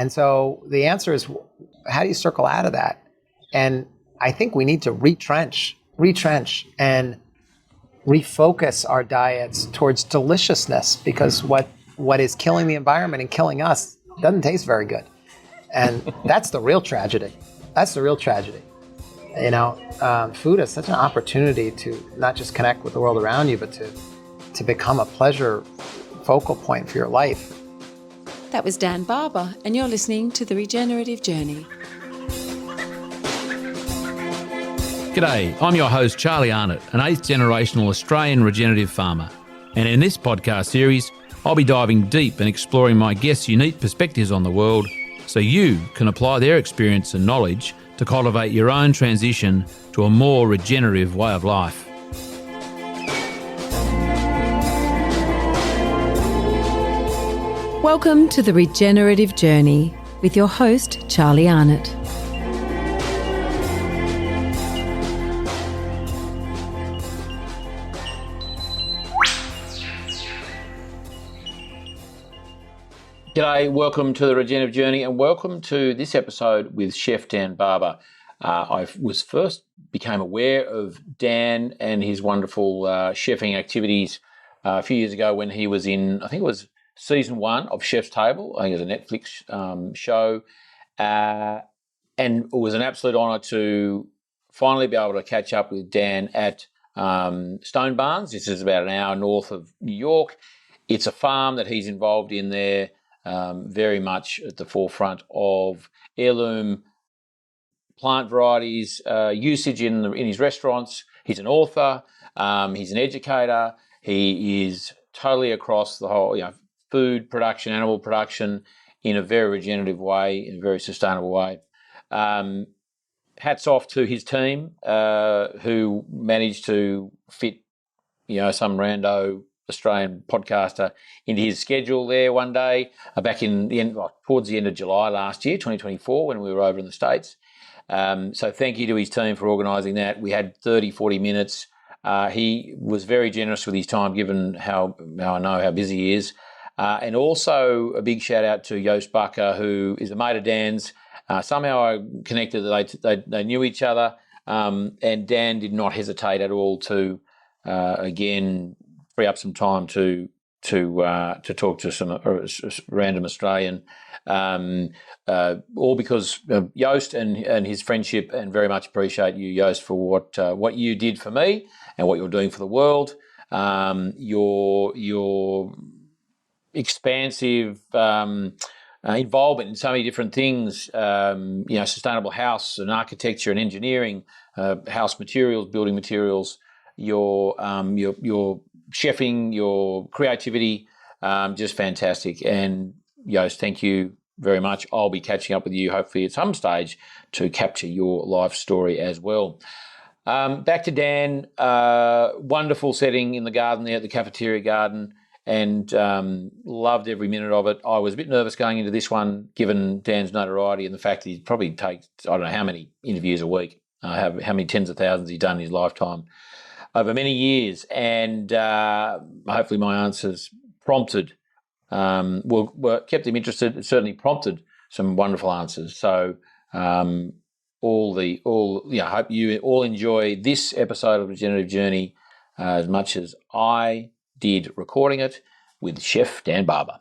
And so the answer is, how do you circle out of that? And I think we need to retrench and refocus our diets towards deliciousness, because what is killing the environment and killing us doesn't taste very good. And that's the real tragedy. You know, food is such an opportunity to not just connect with the world around you, but to become a pleasure focal point for your life. That was Dan Barber, and you're listening to The Regenerative Journey. G'day, I'm your host Charlie Arnott, an 8th generational Australian regenerative farmer. And in this podcast series, I'll be diving deep and exploring my guests' unique perspectives on the world so you can apply their experience and knowledge to cultivate your own transition to a more regenerative way of life. Welcome to The Regenerative Journey with your host, Charlie Arnott. G'day, welcome to The Regenerative Journey and welcome to this episode with Chef Dan Barber. I became aware of Dan and his wonderful chefing activities a few years ago when he was in, I think it was season 1 of Chef's Table. I think it was a Netflix show. And it was an absolute honour to finally be able to catch up with Dan at Stone Barns. This is about an hour north of New York. It's a farm that he's involved in there, very much at the forefront of heirloom plant varieties, usage in his restaurants. He's an author. He's an educator. He is totally across the whole, food production, animal production in a very regenerative way, in a very sustainable way. Hats off to his team who managed to fit, some rando Australian podcaster into his schedule there one day back in the end, towards the end of July last year, 2024, when we were over in the States. So thank you to his team for organising that. We had 30, 40 minutes. He was very generous with his time, given how I know how busy he is. And also a big shout out to Joost Bakker, who is a mate of Dan's. Somehow I connected that they knew each other, and Dan did not hesitate at all to again free up some time to talk to some random Australian, all because of Joost and his friendship, and very much appreciate you, Joost, for what you did for me and what you're doing for the world. Your expansive involvement in so many different things, sustainable house and architecture and engineering, house materials, building materials, your chefing, your creativity, just fantastic. And Joost, thank you very much. I'll be catching up with you hopefully at some stage to capture your life story as well. Back to Dan, wonderful setting in the garden there at the cafeteria garden, and loved every minute of it. I was a bit nervous going into this one, given Dan's notoriety and the fact that he probably takes, I don't know how many interviews a week, how many tens of thousands he's done in his lifetime over many years, and hopefully my answers prompted, kept him interested. It certainly prompted some wonderful answers. So I hope you all enjoy this episode of Regenerative Journey as much as I did recording it with Chef Dan Barber.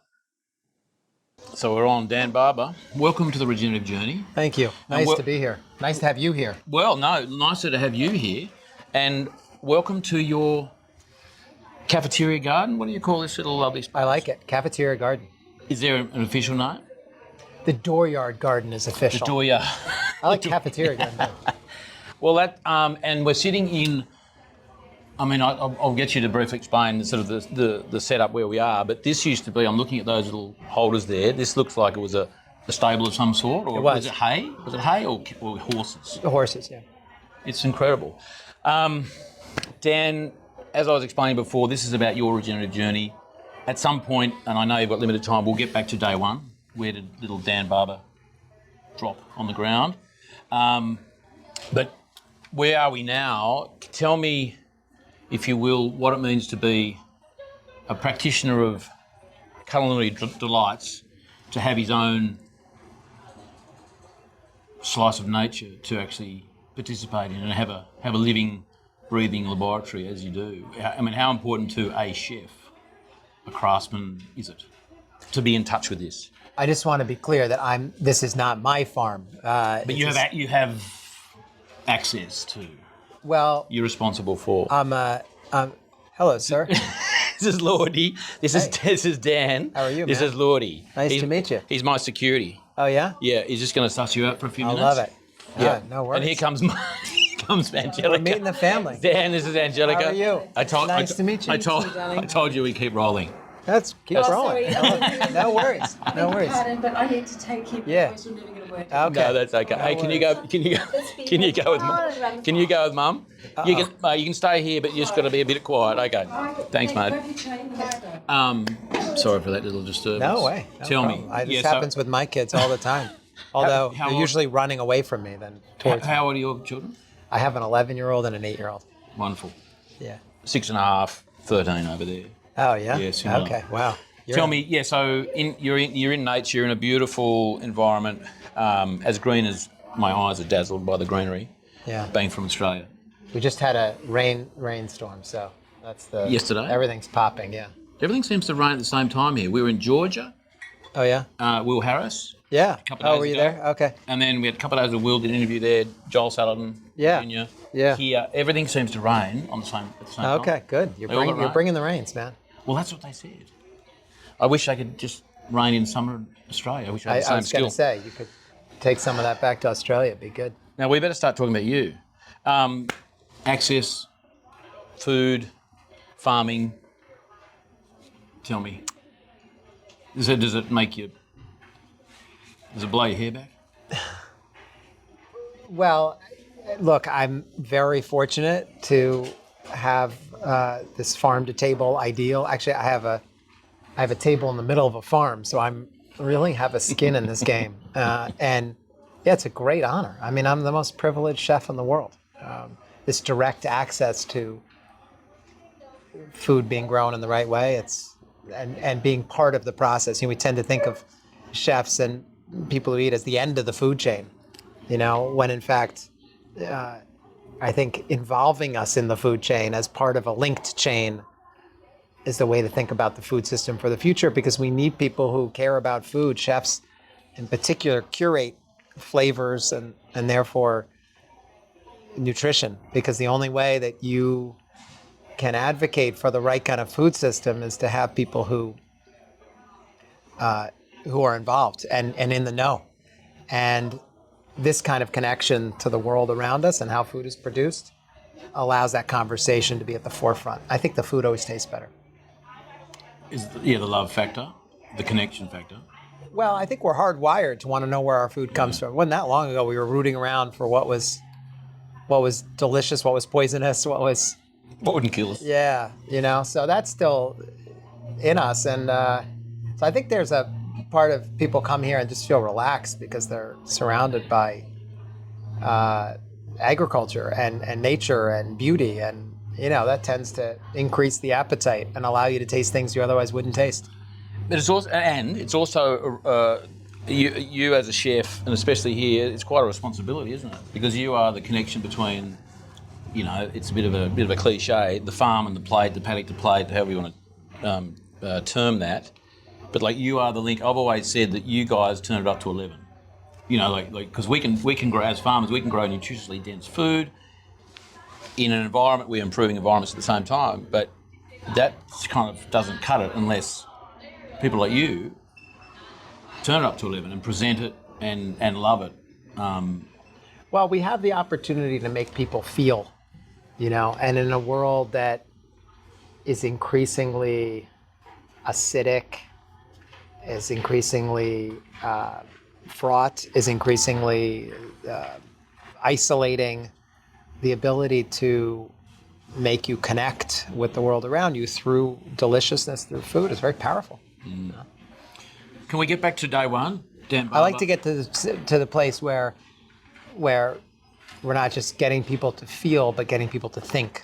So we're on Dan Barber. Welcome to the Regenerative Journey. Thank you. Nice to be here. Nice to have you here. Well, no, nicer to have you here. And welcome to your cafeteria garden. What do you call this little lovely space? I like it. Cafeteria garden. Is there an official name? The dooryard garden is official. The dooryard. I like cafeteria garden. Well, that and we're sitting in. I mean, I'll get you to briefly explain sort of the setup where we are. But this used to be. I'm looking at those little holders there. This looks like it was a stable of some sort, or it was. Was it hay? Was it hay or horses? The horses, yeah. It's incredible. Dan, as I was explaining before, this is about your regenerative journey. At some point, and I know you've got limited time, we'll get back to day one. Where did little Dan Barber drop on the ground? But where are we now? Tell me, if you will, what it means to be a practitioner of culinary delights, to have his own slice of nature to actually participate in and have a living, breathing laboratory as you do. I mean, how important to a chef, a craftsman, is it to be in touch with this? I just want to be clear that this is not my farm. But you have access to. Well, You're responsible for. hello, sir. This is Lordy. This is Dan. How are you, This man? is Lordy. Nice to meet you. He's my security. Oh, yeah? Yeah, he's just going to suss you out for a few I minutes. love it. Yeah, no worries. And here comes Angelica. We're meeting the family. Dan, this is Angelica. How are you? Nice to meet you. I told you we keep rolling. Keep rolling. Sorry. No worries. No worries. Pardon, but I need to take him. Yeah. Because we're never going to work. Okay. No, that's okay. Hey, can you go with Mum? Can you go with Mum? You can stay here, but you just got to be a bit quiet. Okay. Thanks, mate. Sorry for that little disturbance. No way. Tell me. This happens with my kids all the time. Although how they're usually running away from me then towards me. How old are your children? I have an 11-year-old and an 8-year-old. Wonderful. Yeah. 6.5, 13 over there. Oh, yeah? Yes. Okay, wow. Tell me, so you're in nature, you're in a beautiful environment, as green as my eyes are dazzled by the greenery, being from Australia. We just had a rainstorm, so that's Yesterday? Everything's popping, yeah. Everything seems to rain at the same time here. We were in Georgia, Oh, yeah? Will Harris. Yeah. couple of days Were you ago. there? Okay. And then we had a couple of days of Will did an interview there, Joel Salatin, Yeah. Junior. Yeah. Here, everything seems to rain at the same time. Okay, good. You're They all got you're rain. bringing the rains, man. Well, that's what they said. I wish I could just rain in summer Australia. I wish I had the I same was going skill. to say, you could take some of that back to Australia. It'd be good. Now, we better start talking about you. Access, food, farming. Tell me. Does it make you... Does it blow your hair back? Well, look, I'm very fortunate to have this farm-to-table ideal. Actually, I have a table in the middle of a farm, so I'm really have a skin in this game. And yeah, it's a great honor. I mean, I'm the most privileged chef in the world. This direct access to food being grown in the right way, and being part of the process. We tend to think of chefs and people who eat as the end of the food chain, when in fact, I think involving us in the food chain as part of a linked chain is the way to think about the food system for the future, because we need people who care about food. Chefs in particular curate flavors and therefore nutrition, because the only way that you can advocate for the right kind of food system is to have people who are involved and in the know. And this kind of connection to the world around us and how food is produced allows that conversation to be at the forefront. I think the food always tastes better. Is the love factor, the connection factor? Well, I think we're hardwired to want to know where our food comes from. It wasn't that long ago we were rooting around for what was delicious, what was poisonous, what wouldn't kill us. Yeah, so that's still in us. And so I think there's a part of people come here and just feel relaxed because they're surrounded by agriculture and nature and beauty. And, that tends to increase the appetite and allow you to taste things you otherwise wouldn't taste. But it's also you as a chef, and especially here, it's quite a responsibility, isn't it? Because you are the connection between, it's a bit of a cliche, the farm and the plate, the paddock to plate, however you want to term that. But like you are the link. I've always said that you guys turn it up to 11. Because we can grow, as farmers, we can grow nutritiously dense food in an environment. We're improving environments at the same time, but that kind of doesn't cut it unless people like you turn it up to 11 and present it and love it. Well, we have the opportunity to make people feel, and in a world that is increasingly acidic, is increasingly fraught, is increasingly isolating, the ability to make you connect with the world around you through deliciousness, through food, is very powerful. Can we get back to day one, Dan Barber? I like to get to the place where we're not just getting people to feel, but getting people to think,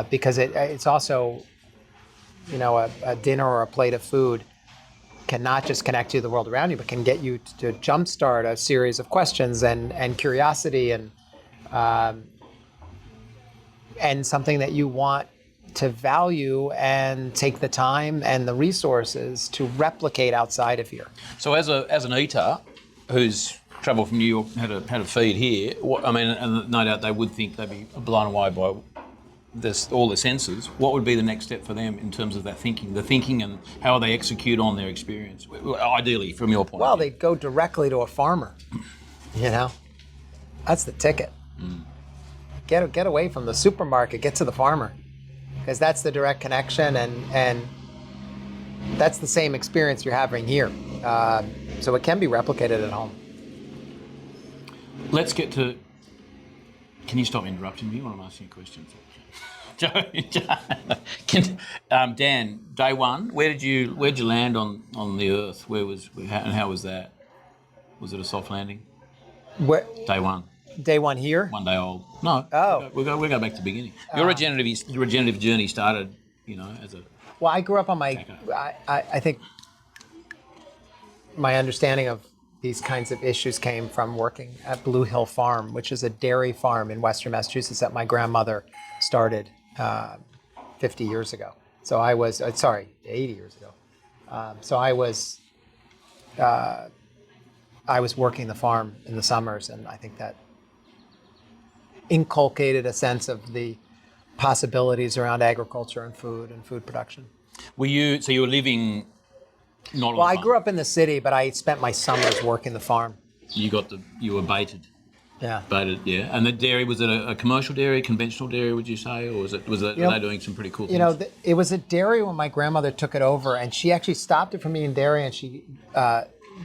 because it's also, a dinner or a plate of food can not just connect you to the world around you, but can get you to jumpstart a series of questions and curiosity and something that you want to value and take the time and the resources to replicate outside of here. So as an eater who's travelled from New York, had a feed here, and no doubt they would think they'd be blown away by all the senses. What would be the next step for them in terms of that thinking and how they execute on their experience, ideally from your point Well, of view? they go directly to a farmer, That's the ticket. Get away from the supermarket, get to the farmer, because that's the direct connection, and that's the same experience you're having here. So it can be replicated at home. Let's get to... Can you stop interrupting me when I'm asking you questions? Dan, day one, where'd you land on the Earth? How was that? Was it a soft landing? Day one. Day one here? 1 day old. No. Oh. We'll go back to the beginning. Your regenerative journey started, as a... Well, I grew up on my... I think my understanding of these kinds of issues came from working at Blue Hill Farm, which is a dairy farm in Western Massachusetts that my grandmother started 50 years ago. So I was, 80 years ago. So I was working the farm in the summers, and I think that inculcated a sense of the possibilities around agriculture and food production. So you were living not on the Well, I farm? grew up in the city, but I spent my summers working the farm. You were baited. Yeah. Baited, yeah. And the dairy, was it a commercial dairy, conventional dairy, would you say? Or were they doing some pretty cool things? It was a dairy when my grandmother took it over, and she actually stopped it from being dairy, and she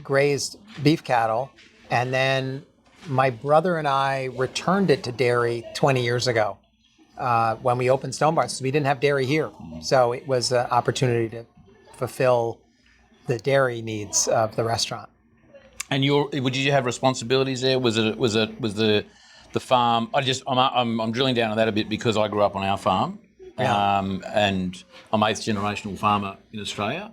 grazed beef cattle. And then my brother and I returned it to dairy 20 years ago when we opened Stone Barns. So we didn't have dairy here. Mm-hmm. So it was an opportunity to fulfill the dairy needs of the restaurant. And did you have responsibilities there? Was the farm? I'm drilling down on that a bit because I grew up on our farm, and I'm 8th generational farmer in Australia,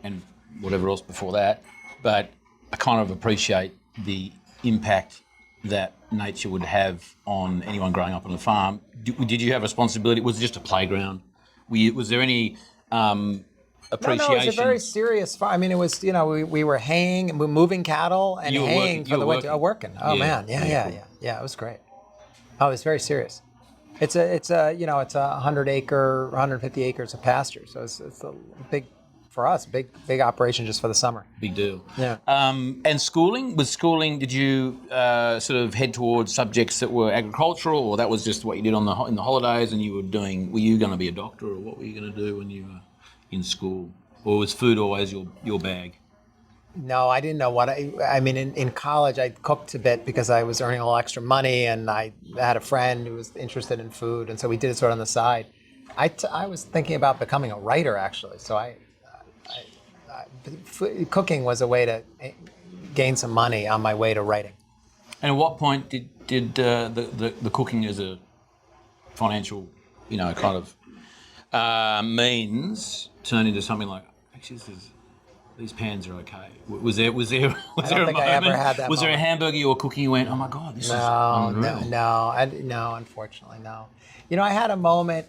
and whatever else before that. But I kind of appreciate the impact that nature would have on anyone growing up on a farm. Did you have responsibility? Was it just a playground? Was there any appreciation? No, it was a very serious farm. I mean, it was, we were haying, we were moving cattle and haying for the winter. Oh, working. Oh, man. Yeah. It was great. Oh, it was very serious. It's a 150 acres of pasture. So it's a big, for us, big operation just for the summer. Big deal. Yeah. And schooling, did you sort of head towards subjects that were agricultural, or that was just what you did in the holidays, and were you going to be a doctor, or what were you going to do when you were in school? Or was food always your bag? No, I didn't know what in college I cooked a bit because I was earning a little extra money, and I had a friend who was interested in food, and so we did it sort of on the side. I was thinking about becoming a writer, actually, so cooking was a way to gain some money on my way to writing. And at what point did the cooking as a financial, kind of means turn into something like, actually, these pans are okay? Was there a moment? I ever had that Was there a moment. hamburger you were cooking, you went, oh my God, this is unreal? No, unfortunately, no. I had a moment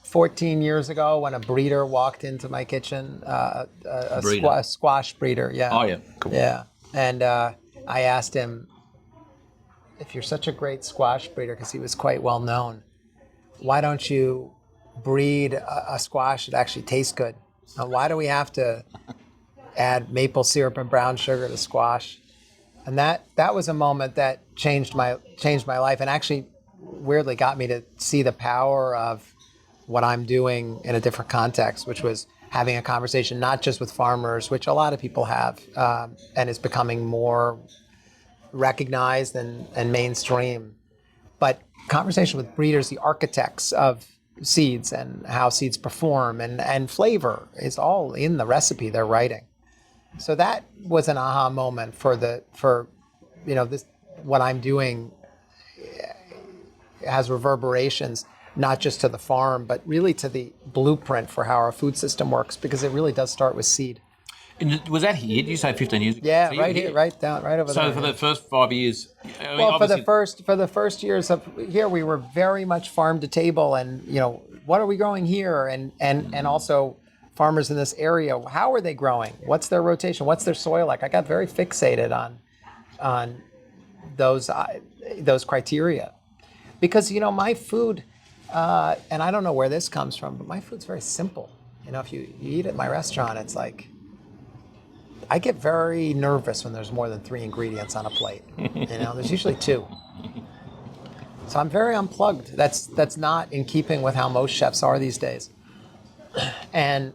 14 years ago when a breeder walked into my kitchen, a squash breeder. Yeah. Oh, yeah, cool. Yeah, and I asked him, if you're such a great squash breeder, because he was quite well known, why don't you breed a squash that actually tastes good? Now, why do we have to add maple syrup and brown sugar to squash? And that was a moment that changed my life, and actually weirdly got me to see the power of what I'm doing in a different context, which was having a conversation not just with farmers, which a lot of people have, and is becoming more recognized and mainstream, but conversation with breeders, the architects of seeds and how seeds perform, and flavor is all in the recipe they're writing. So that was an aha moment for this, what I'm doing has reverberations not just to the farm, but really to the blueprint for how our food system works, because it really does start with seed. And was that here? Did you say 15 years ago? Yeah, So you were right here, right down, right over there. So for the first 5 years, I mean, Well, obviously- for the first years of here, we were very much farm to table, and what are we growing here, and also farmers in this area, how are they growing? What's their rotation? What's their soil like? I got very fixated on those criteria, because my food, and I don't know where this comes from, but my food's very simple. If you eat at my restaurant, it's like, I get very nervous when there's more than 3 ingredients on a plate. There's usually 2. So I'm very unplugged. That's not in keeping with how most chefs are these days. And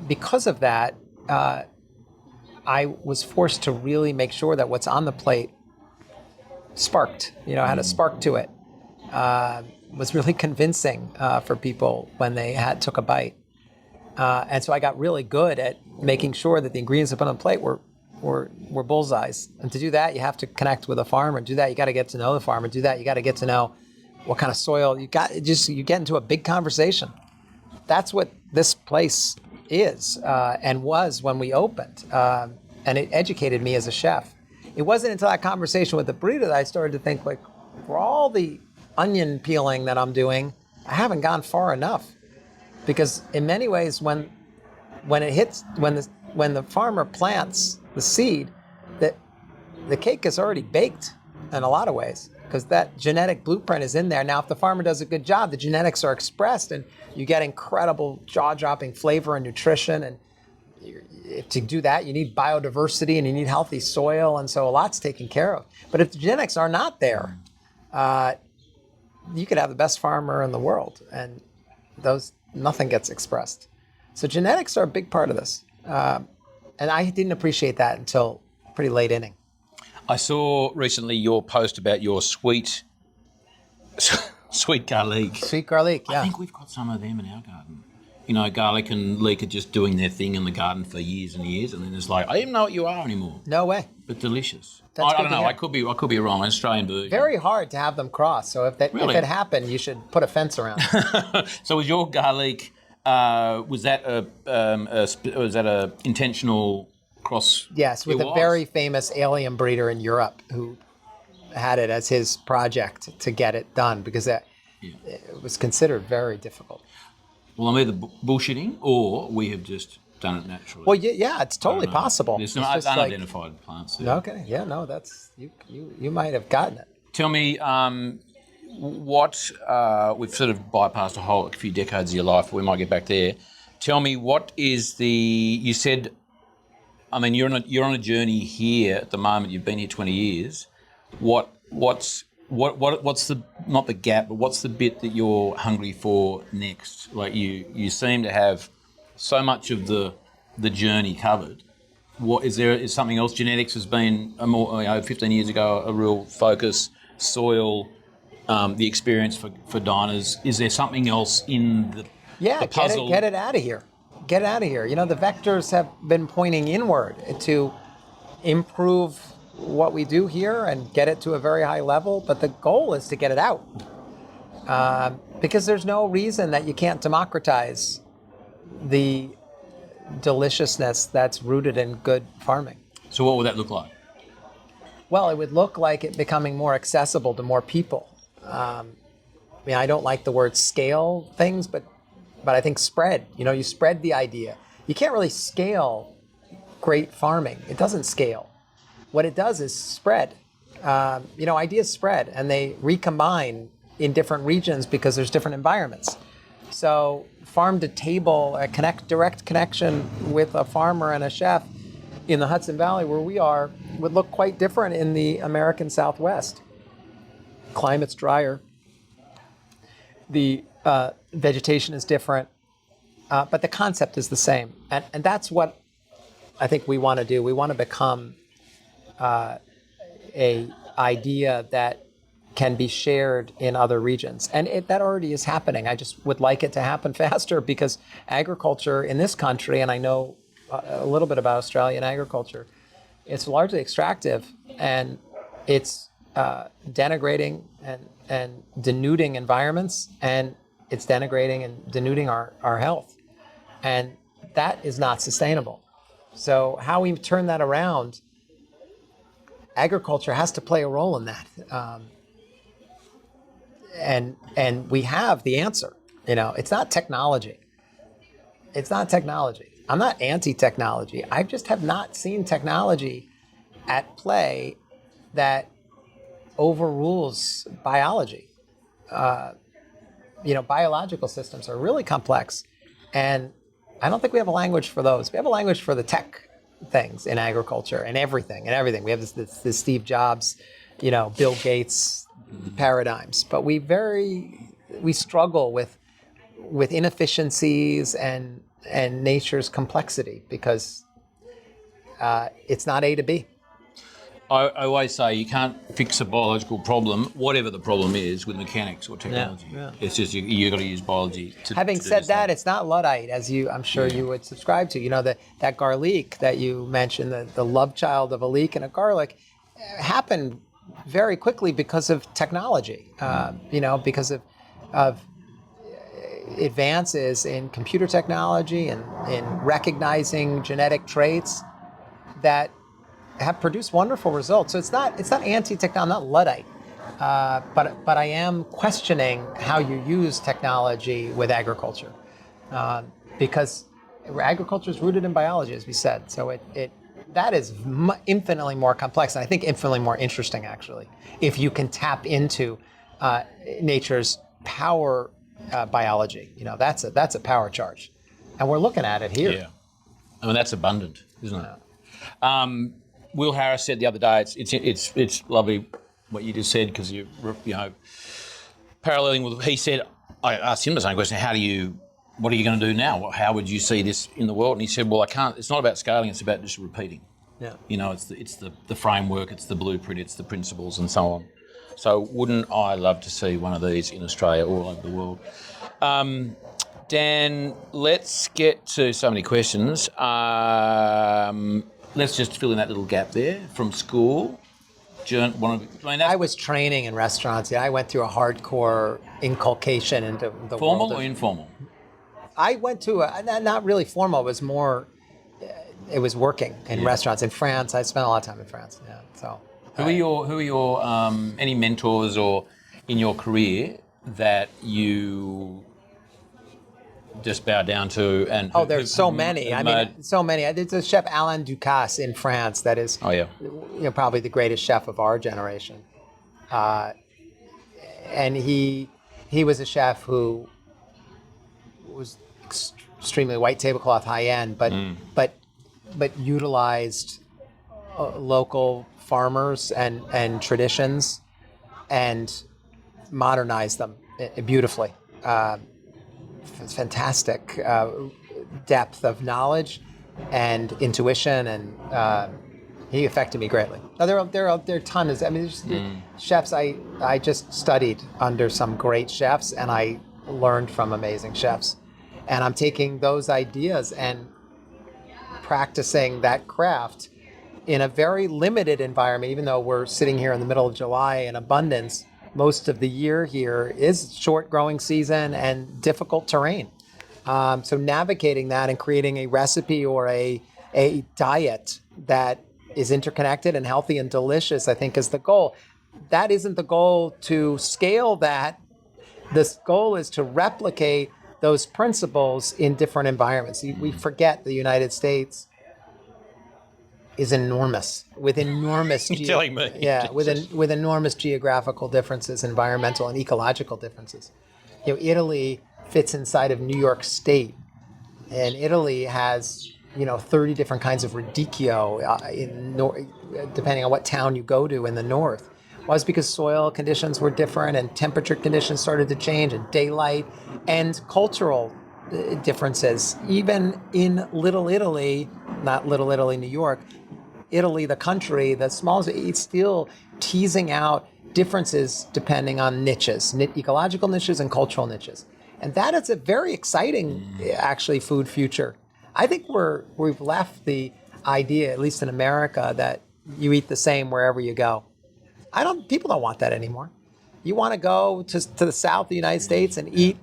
because of that, I was forced to really make sure that what's on the plate sparked, had a spark to it, was really convincing for people when they took a bite. And so I got really good at making sure that the ingredients I put on the plate were bullseyes. And to do that, you have to connect with a farmer. To do that, you got to get to know the farmer. To do that, you got to get to know what kind of soil you got. You get into a big conversation. That's what this place is and was when we opened. And it educated me as a chef. It wasn't until that conversation with the burrito that I started to think, like, for all the onion peeling that I'm doing, I haven't gone far enough. Because in many ways, when the farmer plants the seed, the cake is already baked in a lot of ways, because that genetic blueprint is in there. Now, if the farmer does a good job, the genetics are expressed, and you get incredible jaw-dropping flavor and nutrition. And to do that, you need biodiversity and you need healthy soil, and so a lot's taken care of. But if the genetics are not there, you could have the best farmer in the world, and nothing gets expressed. So genetics are a big part of this. And I didn't appreciate that until pretty late inning. I saw recently your post about your sweet garlic. Sweet garlic, yeah. I think we've got some of them in our garden. Garlic and leek are just doing their thing in the garden for years and years, and then it's like, I don't even know what you are anymore. No way. But delicious. That's I don't good to know. hear. I could be wrong. An Australian version. Very hard to have them cross. So if Really? it happened, you should put a fence around it. So was your garlic? Was that a intentional cross? Yes, with a very famous alien breeder in Europe who had it as his project to get it done, because it was considered very difficult. Well, I'm either bullshitting or we have just done it naturally. Well, yeah, it's totally possible. There's some It's just unidentified plants there. Okay, yeah, no, that's you might have gotten it. Tell me, what we've sort of bypassed a few decades of your life. We might get back there. Tell me, what is you said, I mean, you're on a journey here at the moment. You've been here 20 years. What's the, not the gap, but what's the bit that you're hungry for next? Like you seem to have so much of the journey covered. What is something else? Genetics has been 15 years ago a real focus. Soil, the experience for diners. Is there something else in the puzzle? Get it out of here. Get it out of here. The vectors have been pointing inward to improve what we do here and get it to a very high level, but the goal is to get it out. Because there's no reason that you can't democratize the deliciousness that's rooted in good farming. So what would that look like? Well, it would look like it becoming more accessible to more people. I don't like the word scale things, but I think spread. You spread the idea. You can't really scale great farming. It doesn't scale. What it does is spread. Ideas spread, and they recombine in different regions because there's different environments. So farm to table, a direct connection with a farmer and a chef in the Hudson Valley where we are would look quite different in the American Southwest. Climate's drier. The vegetation is different, but the concept is the same. And that's what I think we want to do. We want to become a idea that can be shared in other regions. And that already is happening. I just would like it to happen faster, because agriculture in this country, and I know a little bit about Australian agriculture, it's largely extractive, and it's denigrating and denuding environments, and it's denigrating and denuding our health. And that is not sustainable. So how we turn that around, agriculture has to play a role in that. And we have the answer. It's not technology. It's not technology. I'm not anti-technology. I just have not seen technology at play that overrules biology. Biological systems are really complex, and I don't think we have a language for those. We have a language for the tech things in agriculture and everything. We have this Steve Jobs, Bill Gates paradigms, but we struggle with inefficiencies and nature's complexity because it's not A to B. I always say you can't fix a biological problem, whatever the problem is, with mechanics or technology. Yeah. It's just you got to use biology to. Having said that, it's not Luddite, as I'm sure you would subscribe to. That garlic that you mentioned, the love child of a leek and a garlic, happened very quickly because of technology. Because of advances in computer technology and in recognizing genetic traits that have produced wonderful results. So it's not anti-technology, I'm not Luddite, but I am questioning how you use technology with agriculture, because agriculture is rooted in biology, as we said. So that is infinitely more complex, and I think infinitely more interesting, actually, if you can tap into nature's power biology. That's a power charge, and we're looking at it here. Yeah, I mean that's abundant, isn't it? Will Harris said the other day, it's lovely what you just said, because you paralleling with, he said, I asked him the same question, what are you going to do now? How would you see this in the world? And he said, well, I can't, it's not about scaling, it's about just repeating. Yeah. It's the framework, it's the blueprint, it's the principles and so on. So wouldn't I love to see one of these in Australia or all over the world? Dan, let's get to so many questions. Let's just fill in that little gap there from school. I was training in restaurants. I went through a hardcore inculcation into the formal world or informal? I went to not really formal. It was more. It was working in restaurants in France. I spent a lot of time in France. Yeah. So. Who are your any mentors or in your career that you just bow down to? And there's so many. So many. There's a chef, Alain Ducasse, in France, that is probably the greatest chef of our generation. And he was a chef who was extremely white tablecloth, high end, but utilized local farmers and traditions and modernized them beautifully. It's fantastic depth of knowledge and intuition, and he affected me greatly. Now, there are tons. I mean, there's chefs. I just studied under some great chefs, and I learned from amazing chefs. And I'm taking those ideas and practicing that craft in a very limited environment. Even though we're sitting here in the middle of July in abundance, most of the year here is short growing season and difficult terrain. So navigating that and creating a recipe or a diet that is interconnected and healthy and delicious, I think, is the goal. That isn't the goal to scale that. The goal is to replicate those principles in different environments. We forget the United States is enormous, with enormous telling me. Yeah, with enormous geographical differences, environmental and ecological differences. Italy fits inside of New York State, and Italy has 30 different kinds of radicchio depending on what town you go to in the north. Well, it's because soil conditions were different and temperature conditions started to change, and daylight and cultural differences. Even in Little Italy, not Little Italy, New York, Italy, the country, the smallest, it's still teasing out differences depending on niches, ecological niches and cultural niches. And that is a very exciting, actually, food future. I think we've left the idea, at least in America, that you eat the same wherever you go. People don't want that anymore. You want to go to the south of the United States and eat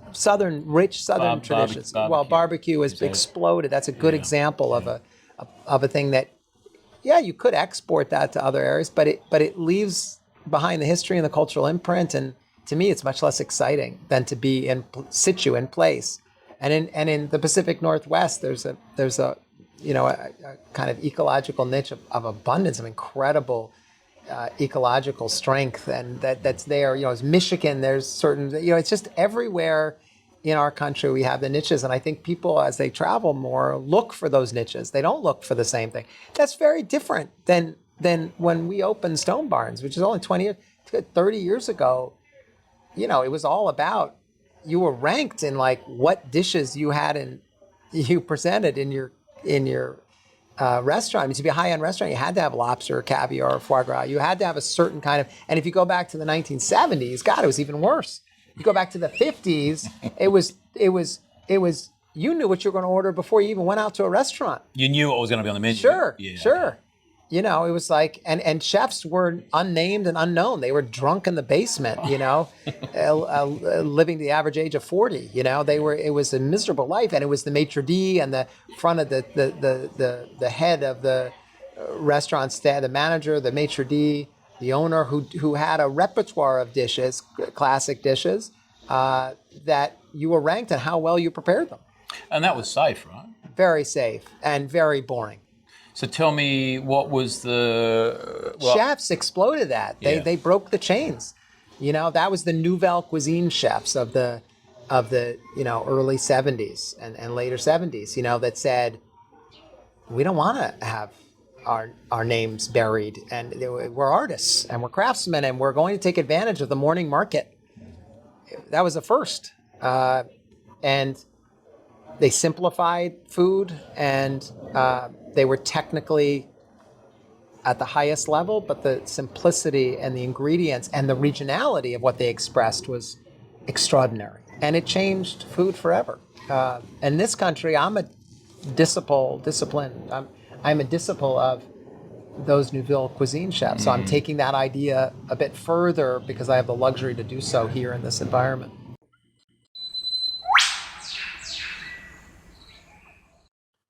rich Southern traditions. Well, barbecue has exploded. That's a good example of a thing that, yeah, you could export that to other areas, but it leaves behind the history and the cultural imprint. And to me, it's much less exciting than to be in situ, in place. And in the Pacific Northwest, there's a kind of ecological niche of abundance, of incredible ecological strength, and that's there. As Michigan, there's certain, it's just everywhere in our country we have the niches, and I think people, as they travel more, look for those niches. They don't look for the same thing. That's very different than when we opened Stone Barns, which is only 30 years ago. It was all about, you were ranked in like what dishes you presented in your restaurant. I mean, to be a high-end restaurant, you had to have lobster, caviar, or foie gras. You had to have a certain kind of, and if you go back to the 1970s, God, it was even worse. You go back to the 50s, it was, you knew what you were going to order before you even went out to a restaurant. You knew what was going to be on the menu. Sure, yeah, sure. Okay. It was like, and chefs were unnamed and unknown. They were drunk in the basement, living the average age of 40. It was a miserable life, and it was the maitre d' and the front of the head of the restaurant staff, the manager, the maitre d', the owner, who had a repertoire of dishes, classic dishes, that you were ranked on how well you prepared them. And that was safe, right? Very safe and very boring. So tell me, what was chefs exploded that. They broke the chains. That was the Nouvelle Cuisine chefs of the early 70s and later 70s, that said, we don't want to have our names buried, and we're artists and we're craftsmen, and we're going to take advantage of the morning market. That was the first. And they simplified food, and they were technically at the highest level, but the simplicity and the ingredients and the regionality of what they expressed was extraordinary. And it changed food forever. In this country, I'm a disciple of those Nouvelle Cuisine chefs. So I'm taking that idea a bit further because I have the luxury to do so here in this environment.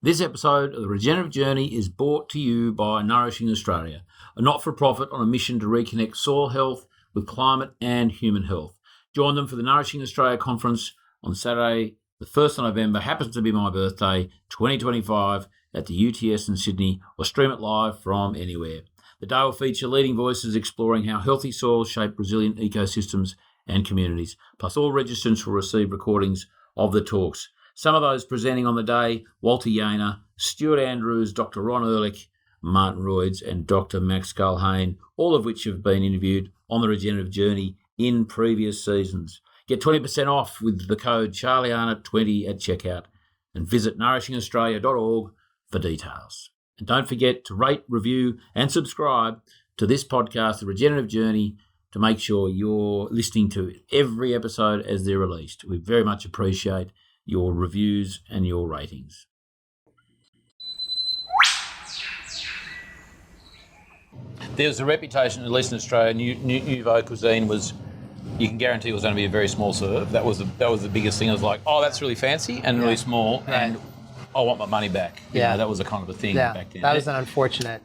This episode of the Regenerative Journey is brought to you by Nourishing Australia, a not-for-profit on a mission to reconnect soil health with climate and human health. Join them for the Nourishing Australia Conference on Saturday, the 1st of November, happens to be my birthday, 2025, at the UTS in Sydney, or stream it live from anywhere. The day will feature leading voices exploring how healthy soils shape resilient ecosystems and communities, plus all registrants will receive recordings of the talks. Some of those presenting on the day: Walter Yaner, Stuart Andrews, Dr. Ron Ehrlich, Martin Royds, and Dr. Max Culhane, all of which have been interviewed on the Regenerative Journey in previous seasons. Get 20% off with the code CharlieArnott20 at checkout, and visit nourishingaustralia.org for details. And don't forget to rate, review, and subscribe to this podcast, The Regenerative Journey, to make sure you're listening to every episode as they're released. We very much appreciate your reviews and your ratings. There's a reputation, at least in Australia, Nouveau Cuisine was, you can guarantee it was going to be a very small serve. That was the biggest thing. It was like, oh, that's really fancy and really small, and I want my money back. You know, that was a kind of a thing back then. That was an unfortunate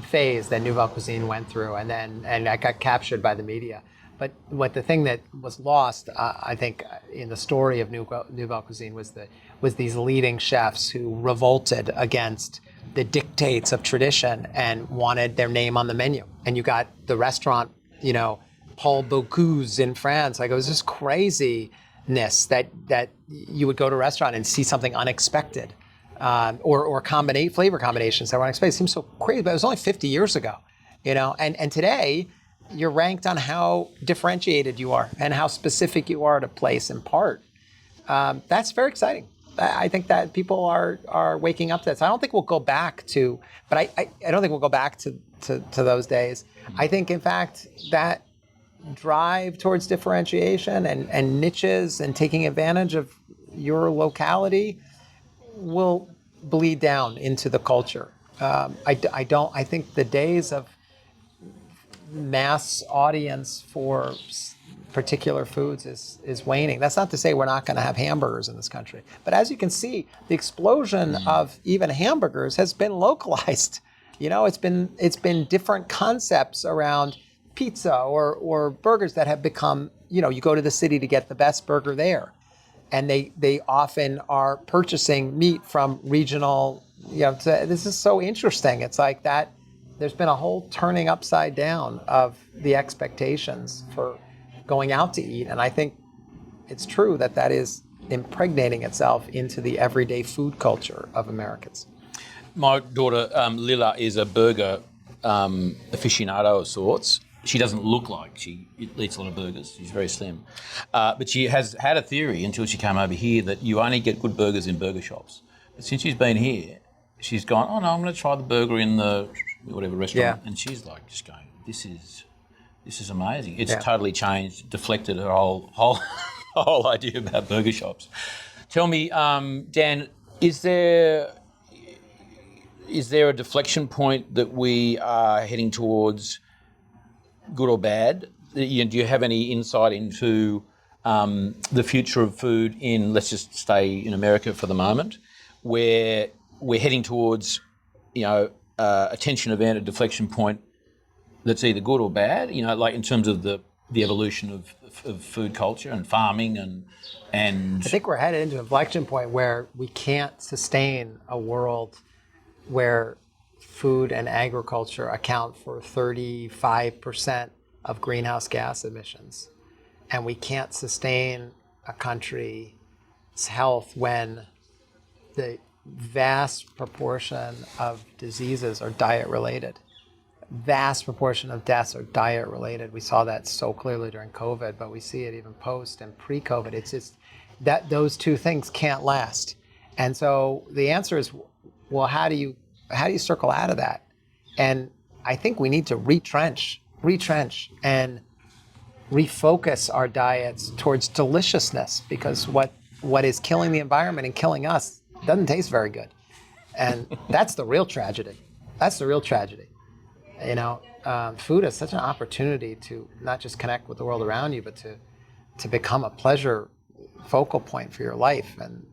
phase that Nouvelle Cuisine went through, and I got captured by the media. But the thing that was lost, I think, in the story of Nouvelle Cuisine was these leading chefs who revolted against the dictates of tradition and wanted their name on the menu. And you got the restaurant, Paul Bocuse in France. Like, it was just craziness that you would go to a restaurant and see something unexpected, or flavor combinations that were unexpected. It seems so crazy, but it was only 50 years ago, And today, you're ranked on how differentiated you are and how specific you are to place and part. That's very exciting. I think that people are waking up to this. I don't think we'll go back to, but I don't think we'll go back to those days. I think, in fact, that drive towards differentiation and niches and taking advantage of your locality will bleed down into the culture. I think the days of mass audience for particular foods is waning. That's not to say we're not going to have hamburgers in this country. But as you can see, the explosion of even hamburgers has been localized. It's been different concepts around pizza or burgers that have become, you go to the city to get the best burger there. And they often are purchasing meat from regional, this is so interesting. It's like that, there's been a whole turning upside down of the expectations for going out to eat. And I think it's true that is impregnating itself into the everyday food culture of Americans. My daughter, Lila, is a burger aficionado of sorts. She doesn't look like she eats a lot of burgers. She's very slim. But she has had a theory until she came over here that you only get good burgers in burger shops. But since she's been here, she's gone, oh no, I'm going to try the burger in the whatever restaurant. Yeah. And she's like just going, this is amazing. It's totally changed, deflected her whole idea about burger shops. Tell me, Dan, is there a deflection point that we are heading towards, good or bad? Do you have any insight into the future of food in, let's just stay in America for the moment, where we're heading towards, a tension event, a deflection point that's either good or bad, like in terms of the evolution of food culture and farming and I think we're headed into an inflection point where we can't sustain a world where food and agriculture account for 35% of greenhouse gas emissions. And we can't sustain a country's health when the vast proportion of diseases are diet related. Vast proportion of deaths are diet related. We saw that so clearly during COVID, but we see it even post and pre-COVID. It's just that those two things can't last. And so the answer is, well, how do you circle out of that? And I think we need to retrench and refocus our diets towards deliciousness, because what is killing the environment and killing us doesn't taste very good. And that's the real tragedy. Food is such an opportunity to not just connect with the world around you, but to become a pleasure focal point for your life. And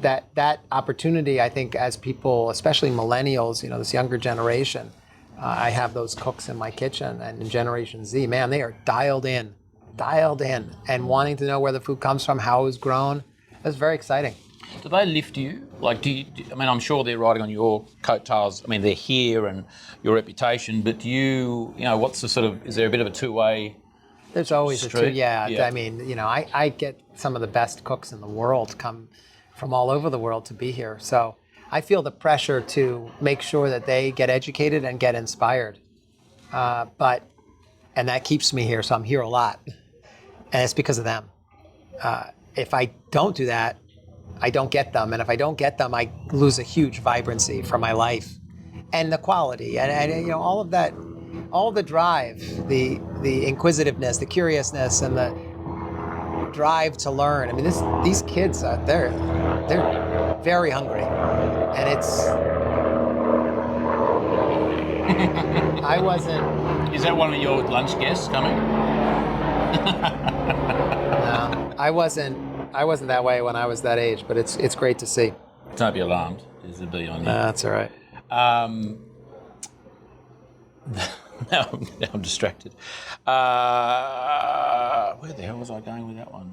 that opportunity, I think, as people, especially millennials, this younger generation, I have those cooks in my kitchen, and in Generation Z, man, they are dialed in, and wanting to know where the food comes from, how it was grown. That's very exciting. Do they lift you? Like, I'm sure they're riding on your coattails. I mean, they're here and your reputation, but do you, what's the sort of, is there a bit of a two-way There's always street? a two, yeah. I mean, I get some of the best cooks in the world come from all over the world to be here. So I feel the pressure to make sure that they get educated and get inspired. And that keeps me here, so I'm here a lot. And it's because of them. If I don't do that, I don't get them. And if I don't get them, I lose a huge vibrancy from my life and the quality and all of that, all the drive, the inquisitiveness, the curiousness, and the drive to learn. I mean, these kids, they're very hungry, and it's. I wasn't. Is that one of your lunch guests coming? No, I wasn't that way when I was that age, but it's great to see. Don't be alarmed. There's a bee on you. That's all right. Now I'm distracted. Where the hell was I going with that one?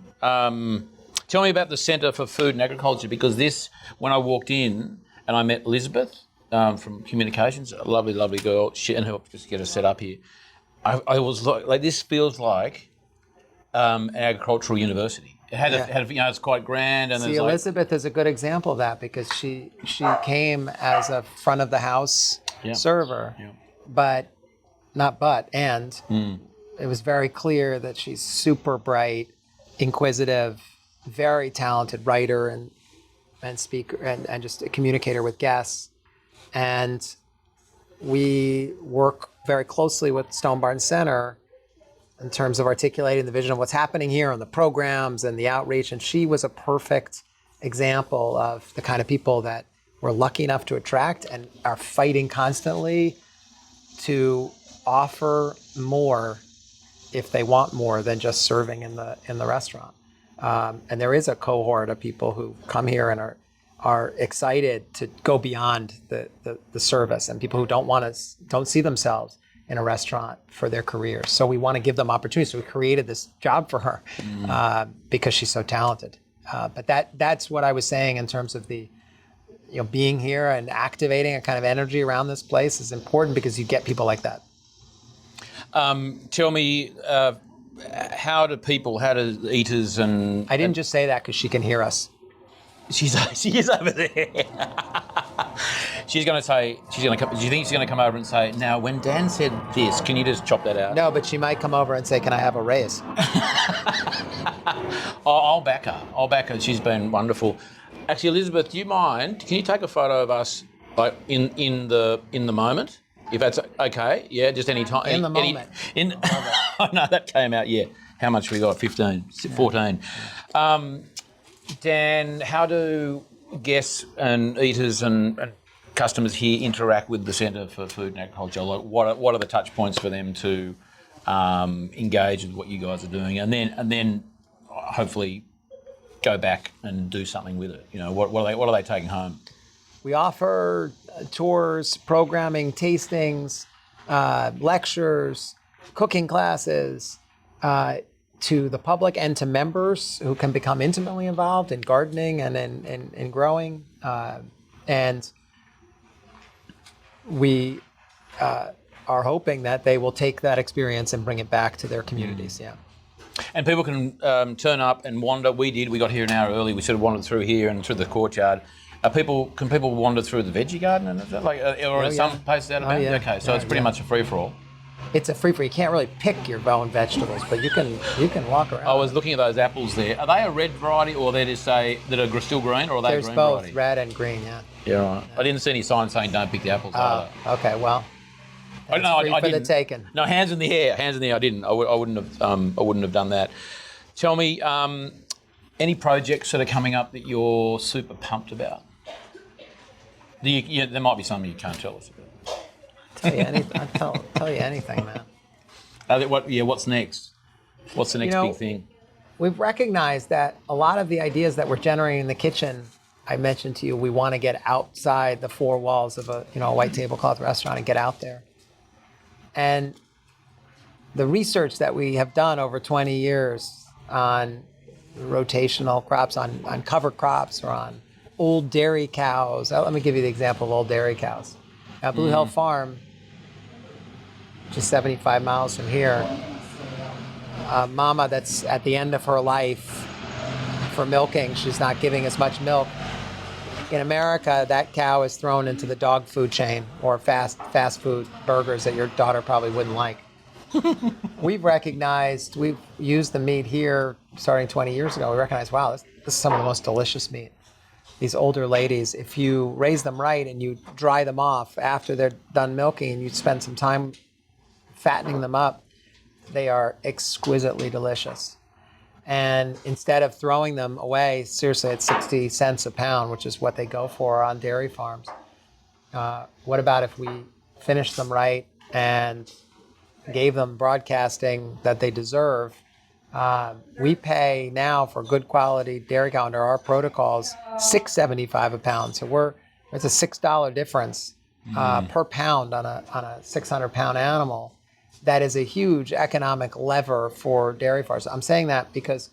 Tell me about the Centre for Food and Agriculture, because when I walked in and I met Elizabeth from Communications, a lovely, lovely girl, and helped just get her set up here. I was like, this feels like an agricultural university. It had it's quite grand. And see, Elizabeth is a good example of that, because she came as a front of the house server, it was very clear that she's super bright, inquisitive, very talented writer and speaker and just a communicator with guests. And we work very closely with Stone Barn Center in terms of articulating the vision of what's happening here and the programs and the outreach. And she was a perfect example of the kind of people that we're lucky enough to attract and are fighting constantly to offer more if they want more than just serving in the restaurant. And there is a cohort of people who come here and are excited to go beyond the service, and people who don't see themselves in a restaurant for their careers. So we want to give them opportunities. So we created this job for her because she's so talented. But that's what I was saying in terms of the, being here and activating a kind of energy around this place is important because you get people like that. Tell me, how do eaters and... I didn't just say that because she can hear us. She is over there. She's going to say, do you think she's going to come over and say, now, when Dan said this, can you just chop that out? No, but she might come over and say, can I have a raise? I'll back her. She's been wonderful. Actually, Elizabeth, do you mind? Can you take a photo of us like in the moment? If that's okay, yeah, just any time. In the moment. Oh, no, that came out, yeah. How much we got? 15, 14. Dan, how do guests and eaters and customers here interact with the Centre for Food and Agriculture? Like, what are the touch points for them to engage with what you guys are doing, and then hopefully go back and do something with it? What are they taking home? We offer tours, programming, tastings, lectures, cooking classes to the public and to members who can become intimately involved in gardening and in growing. And we are hoping that they will take that experience and bring it back to their communities. Yeah. And people can turn up and wander. We got here an hour early. We sort of wandered through here and through the courtyard. Can people wander through the veggie garden and some places out of bounds? Yeah. Okay, so it's pretty much a free for all. It's a free-for-all. You can't really pick your own vegetables, but you can walk around. I was looking at those apples there. Are they a red variety, or they just say that are still green, or are they There's green both, variety? red and green. Yeah. Yeah, right. I didn't see any signs saying don't pick the apples. Okay. Well. I For didn't. the taking. No, hands in the air. I didn't. I wouldn't have done that. Tell me, any projects that are coming up that you're super pumped about? There might be some you can't tell us about. Tell you anything, man. What's next? What's the next big thing? We've recognized that a lot of the ideas that we're generating in the kitchen, I mentioned to you, we want to get outside the four walls of a white tablecloth restaurant and get out there. And the research that we have done over 20 years on rotational crops, on cover crops, or on old dairy cows. Let me give you the example of old dairy cows. At Blue Hill Farm, just 75 miles from here, a mama that's at the end of her life for milking, she's not giving as much milk. In America, that cow is thrown into the dog food chain or fast food burgers that your daughter probably wouldn't like. We've used the meat here starting 20 years ago. We recognized, wow, this is some of the most delicious meat. These older ladies, if you raise them right and you dry them off after they're done milking and you spend some time fattening them up, they are exquisitely delicious. And instead of throwing them away, seriously, at 60 cents a pound, which is what they go for on dairy farms, what about if we finished them right and gave them broadcasting that they deserve? We pay now for good quality dairy cow under our protocols $6.75 a pound. So it's a $6 difference per pound on a 600-pound animal. That is a huge economic lever for dairy farms. I'm saying that because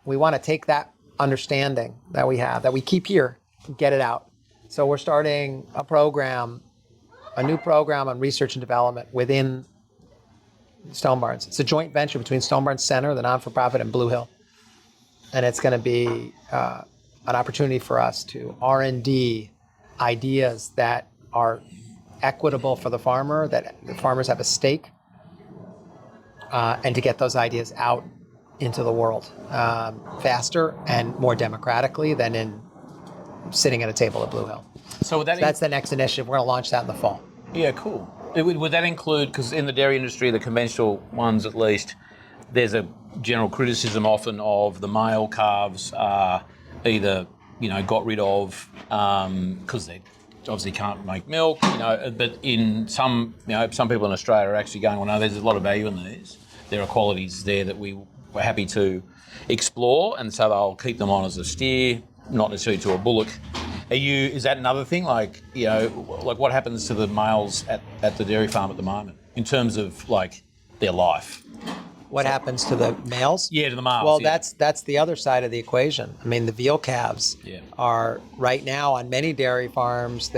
we want to take that understanding that we have, that we keep here, and get it out. So we're starting a new program on research and development within Stone Barns. It's a joint venture between Stone Barns Center, the non-for-profit, and Blue Hill. And it's going to be an opportunity for us to R&D ideas that are equitable for the farmer, that the farmers have a stake, and to get those ideas out into the world faster and more democratically than in sitting at a table at Blue Hill. So that's the next initiative. We're going to launch that in the fall. Yeah, cool. Would that include, because in the dairy industry, the conventional ones at least, there's a general criticism often of the male calves are either got rid of because they're obviously can't make milk, but in some people in Australia are actually going, well, no, there's a lot of value in these. There are qualities there that we're happy to explore, and so they'll keep them on as a steer, not necessarily to a bullock. Is that another thing? Like what happens to the males at the dairy farm at the moment in terms of like their life? What happens to the males? Yeah, to the males. Well, yeah. that's the other side of the equation. I mean, the veal calves are right now on many dairy farms.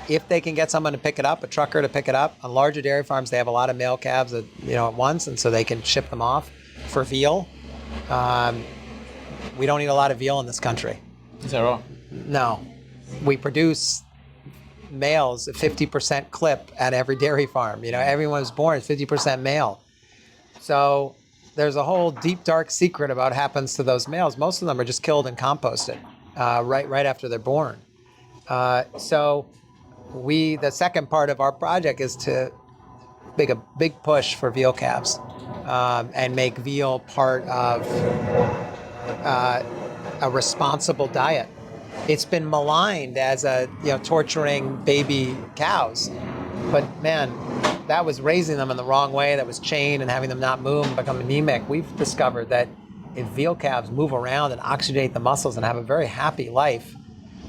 If they can get someone to pick it up, a trucker to pick it up. On larger dairy farms, they have a lot of male calves at once, and so they can ship them off for veal. We don't eat a lot of veal in this country. Is that right? No, we produce males at 50% clip at every dairy farm. Everyone who's born is 50% male. So there's a whole deep, dark secret about what happens to those males. Most of them are just killed and composted right after they're born. So the second part of our project is to make a big push for veal calves and make veal part of a responsible diet. It's been maligned as torturing baby cows, but man, that was raising them in the wrong way. That was chained and having them not move and become anemic. We've discovered that if veal calves move around and oxygenate the muscles and have a very happy life,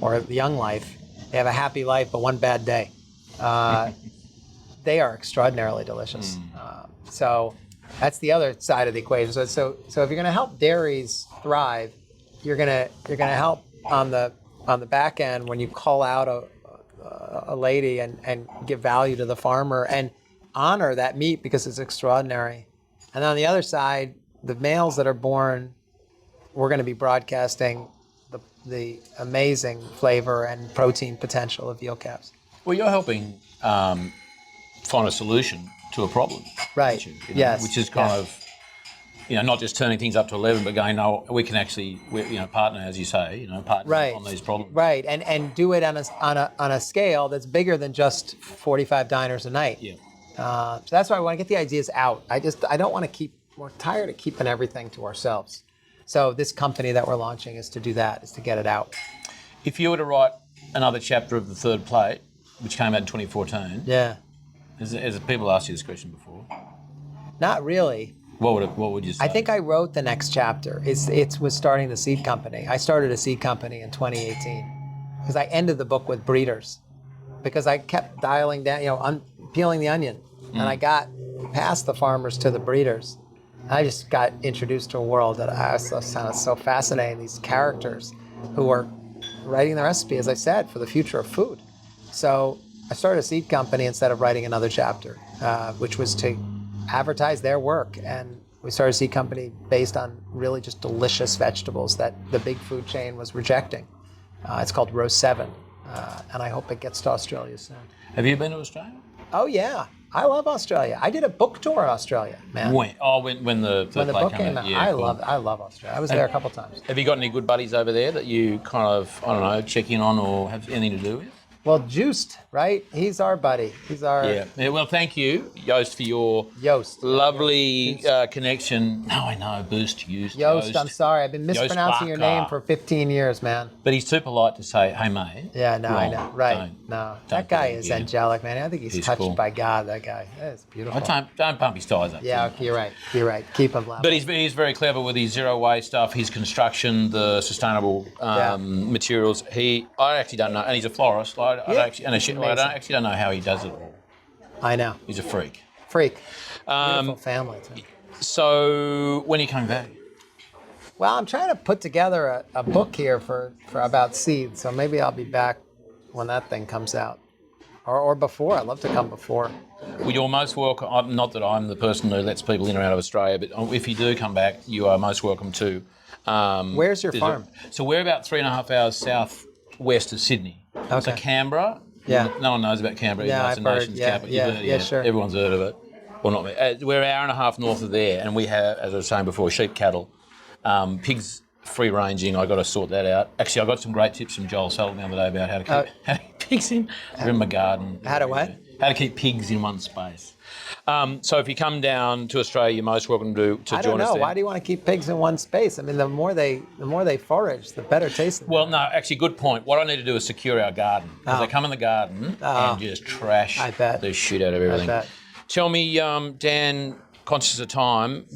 or a young life, they have a happy life but one bad day. They are extraordinarily delicious. So that's the other side of the equation. So if you're going to help dairies thrive, you're going to help on the back end when you call out a lady and give value to the farmer and honor that meat because it's extraordinary. And on the other side, the males that are born, we're going to be broadcasting the amazing flavor and protein potential of veal calves. Well, you're helping find a solution to a problem. Right. Yes. Which is kind of, not just turning things up to 11, but going, no, we can actually, partner, as you say, partner on these problems. Right. And do it on a scale that's bigger than just 45 diners a night. Yeah. So that's why I want to get the ideas out. I don't want to we're tired of keeping everything to ourselves. So this company that we're launching is to do that, is to get it out. If you were to write another chapter of The Third Plate, which came out in 2014, has people asked you this question before? Not really. What would you say? I think I wrote the next chapter. It was starting the seed company. I started a seed company in 2018 because I ended the book with breeders because I kept dialing down, peeling the onion, and I got past the farmers to the breeders. I just got introduced to a world that I found so fascinating. These characters who are writing the recipe, as I said, for the future of food. So I started a seed company instead of writing another chapter, which was to advertise their work. And we started a seed company based on really just delicious vegetables that the big food chain was rejecting. It's called Row 7, and I hope it gets to Australia soon. Have you been to Australia? Oh, yeah. I love Australia. I did a book tour in Australia, man. When the book came out. Yeah, I cool. love Australia. I was there a couple times. Have you got any good buddies over there that you kind of, check in on or have anything to do with? Well, Juiced, right? He's our buddy. He's our... Yeah. Well, thank you, Joost, for your lovely connection. No, I know, Boost, Joost, I'm sorry. I've been mispronouncing your name for 15 years, man. But he's too polite to say, hey, mate. Yeah, no, wrong. I know. Right. That guy is yeah. angelic, man. I think he's touched by God, that guy. That's beautiful. Don't pump his tyres up. Yeah, you're right. Keep him level. But he's very clever with his zero waste stuff, his construction, the sustainable materials. I actually don't know, and he's a florist. I don't know how he does it all. I know. He's a freak. Beautiful family, too. So when are you coming back? Well, I'm trying to put together a book here for about seeds, so maybe I'll be back when that thing comes out. Or before. I'd love to come before. Well, you're most welcome. Not that I'm the person who lets people in or out of Australia, but if you do come back, you are most welcome to. Where's your farm? So we're about 3.5 hours southwest of Sydney. Okay. So Canberra. Yeah. No one knows about Canberra. Yeah, It's I've a heard. nation's Yeah, capital. yeah, sure. Everyone's heard of it. Well, not me. We're an hour and a half north of there, and we have, as I was saying before, sheep, cattle, pigs, free ranging. I got to sort that out. Actually, I got some great tips from Joel Sullivan the other day about how to keep pigs in. They're in my garden. How to what? How to keep pigs in one space. So if you come down to Australia, you're most welcome to join us I don't know. there. Why do you want to keep pigs in one space? I mean, the more they forage, the better tasting. Well, no, actually, good point. What I need to do is secure our garden because they come in the garden and just trash the shit out of everything. I bet. Tell me, Dan, conscious of time,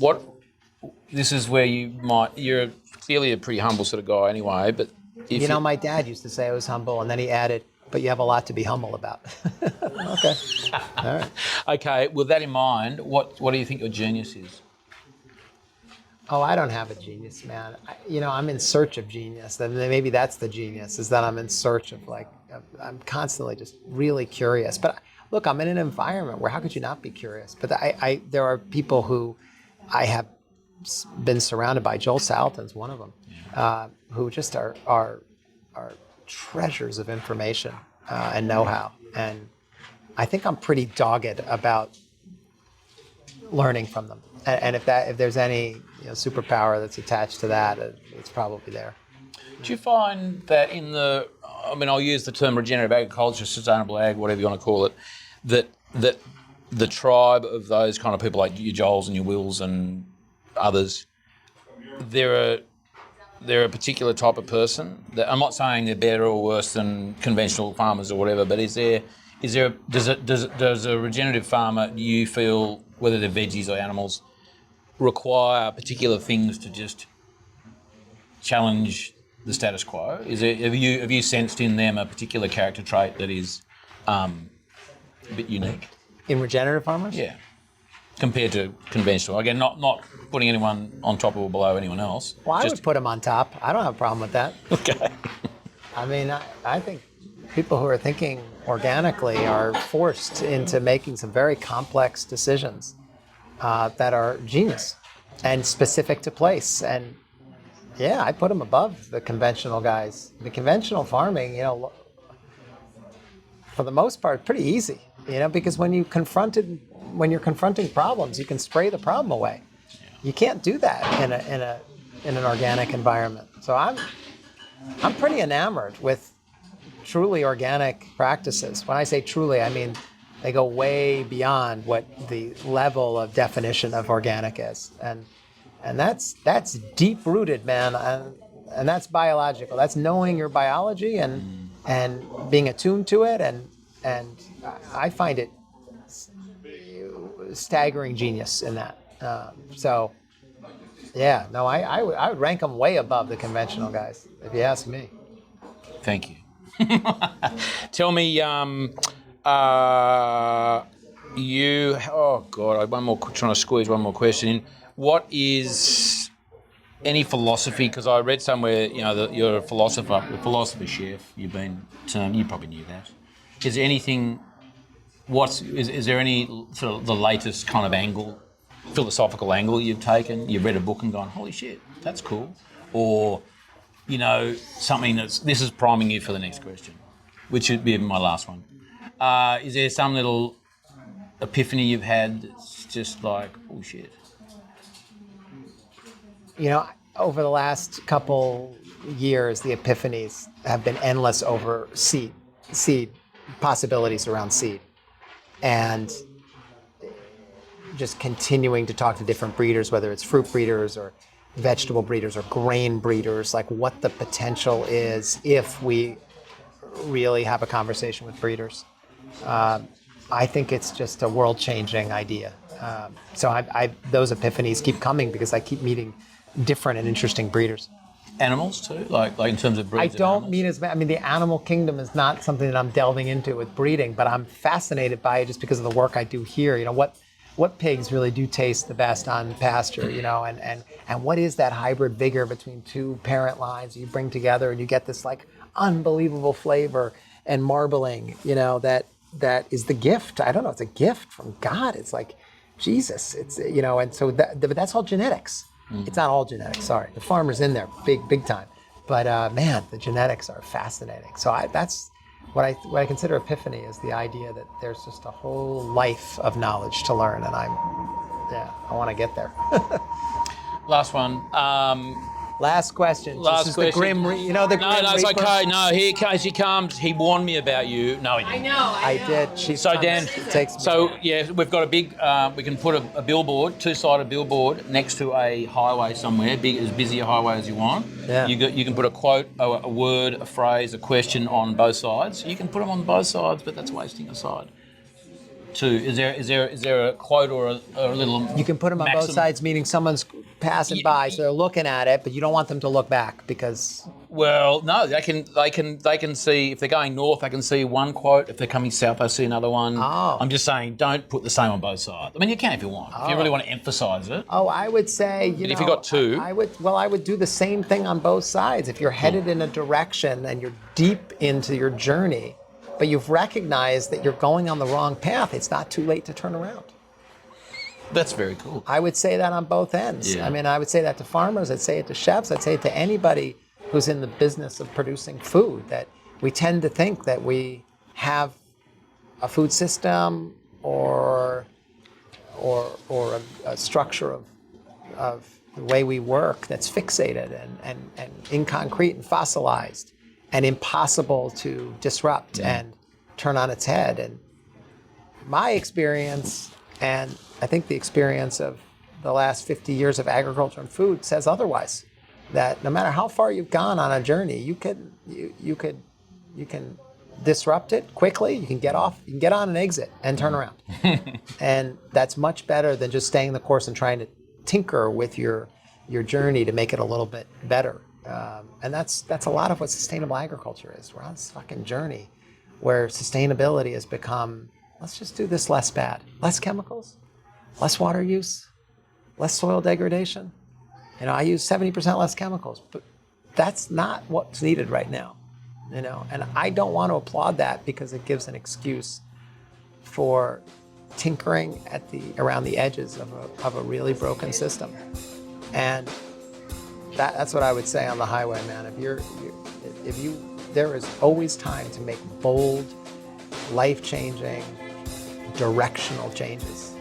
this is where you're clearly a pretty humble sort of guy anyway, but if my dad used to say I was humble, and then he added, but you have a lot to be humble about. Okay. All right. Okay, with that in mind, what do you think your genius is? Oh, I don't have a genius, man. I'm in search of genius. And maybe that's the genius, is that I'm in search of I'm constantly just really curious. But look, I'm in an environment where how could you not be curious? But there are people who I have been surrounded by. Joel Salatin's one of them, who just are treasures of information and know-how. And I think I'm pretty dogged about learning from them. And if there's any superpower that's attached to that, it's probably there. Do you find that I'll use the term regenerative agriculture, sustainable ag, whatever you want to call it, that the tribe of those kind of people like your Joels and your Wills and others, they're a particular type of person? I'm not saying they're better or worse than conventional farmers or whatever, but does a regenerative farmer, do you feel, whether they're veggies or animals, require particular things to just challenge the status quo? Have you sensed in them a particular character trait that is a bit unique? In regenerative farmers? Yeah. Compared to conventional. Again, not putting anyone on top or below anyone else. Well, I would put them on top. I don't have a problem with that. Okay. I mean, I think people who are thinking organically are forced into making some very complex decisions that are genius and specific to place. And yeah, I put them above the conventional guys. The conventional farming, for the most part, pretty easy, because when you're confronting problems, you can spray the problem away. You can't do that in an organic environment. So I'm pretty enamored with truly organic practices. When I say truly, I mean they go way beyond what the level of definition of organic is, and that's deep rooted, man, and that's biological. That's knowing your biology and being attuned to it, and I find it staggering genius in that. So, yeah, no, I would rank them way above the conventional guys, if you ask me. Thank you. Tell me, trying to squeeze one more question in. What is any philosophy? Because I read somewhere, that you're a philosopher, a philosopher chef. You've been termed. You probably knew that. Is there anything? Is there any sort of the latest kind of philosophical angle you've taken? You've read a book and gone, holy shit, that's cool, or something this is priming you for the next question, which would be my last one. Is there some little epiphany you've had that's just like, oh shit? Over the last couple years, the epiphanies have been endless over seed possibilities around seed, and just continuing to talk to different breeders, whether it's fruit breeders or vegetable breeders or grain breeders, like what the potential is if we really have a conversation with breeders. I think it's just a world-changing idea. So those epiphanies keep coming because I keep meeting different and interesting breeders. Animals too, like in terms of breeds. The animal kingdom is not something that I'm delving into with breeding, but I'm fascinated by it just because of the work I do here. What pigs really do taste the best on pasture, and what is that hybrid vigor between two parent lines you bring together and you get this like unbelievable flavor and marbling, that is the gift. I don't know, it's a gift from God. It's like Jesus. It's and so but that's all genetics. Mm. It's not all genetics. Sorry, the farmer's in there, big time. But man, the genetics are fascinating. So that's what I consider epiphany is the idea that there's just a whole life of knowledge to learn, and I want to get there. Last one. Last question. Last this is question. the grim, the No, grim it's reaper? okay. No, he comes. He warned me about you. No, he didn't. I did. She's So, trying to- Dan, it takes me. So, yeah, we've got a big, we can put a billboard, two-sided billboard, next to a highway somewhere, as busy a highway as you want. Yeah. You can put a quote, a word, a phrase, a question on both sides. You can put them on both sides, but that's wasting a side. Is there a quote or a little? You can put them on both sides, meaning someone's passing by, so they're looking at it, but you don't want them to look back because. Well, no, they can see if they're going north. They can see one quote. If they're coming south, they see another one. Oh. I'm just saying, don't put the same on both sides. I mean, you can if you want. If you really want to emphasise it. Oh, I would say, But if you got two, I would do the same thing on both sides. If you're headed in a direction and you're deep into your journey, but you've recognized that you're going on the wrong path, it's not too late to turn around. that's very cool. I would say that on both ends. Yeah. I mean, I would say that to farmers, I'd say it to chefs, I'd say it to anybody who's in the business of producing food, that we tend to think that we have a food system or a structure of the way we work that's fixated and inconcrete and fossilized and impossible to disrupt and turn on its head. And my experience, and I think the experience of the last 50 years of agriculture and food, says otherwise. That no matter how far you've gone on a journey, you can disrupt it quickly. You can get off, you can get on and exit and turn around. And that's much better than just staying the course and trying to tinker with your journey to make it a little bit better. And that's a lot of what sustainable agriculture is. We're on this fucking journey where sustainability has become, let's just do this less bad. Less chemicals, less water use, less soil degradation. I use 70% less chemicals, but that's not what's needed right now. And I don't want to applaud that because it gives an excuse for tinkering around the edges of a really broken system. And that's what I would say on the highway, man. There is always time to make bold, life-changing, directional changes.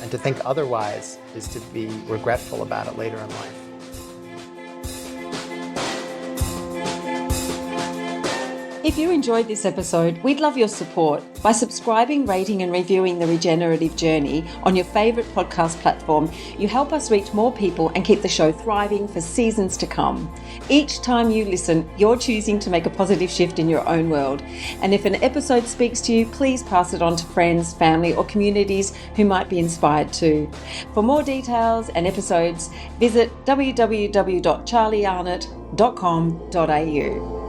And to think otherwise is to be regretful about it later in life. If you enjoyed this episode, we'd love your support by subscribing, rating and reviewing The Regenerative Journey on your favourite podcast platform. You help us reach more people and keep the show thriving for seasons to come. Each time you listen, you're choosing to make a positive shift in your own world. And if an episode speaks to you, please pass it on to friends, family or communities who might be inspired too. For more details and episodes, visit www.charliearnott.com.au.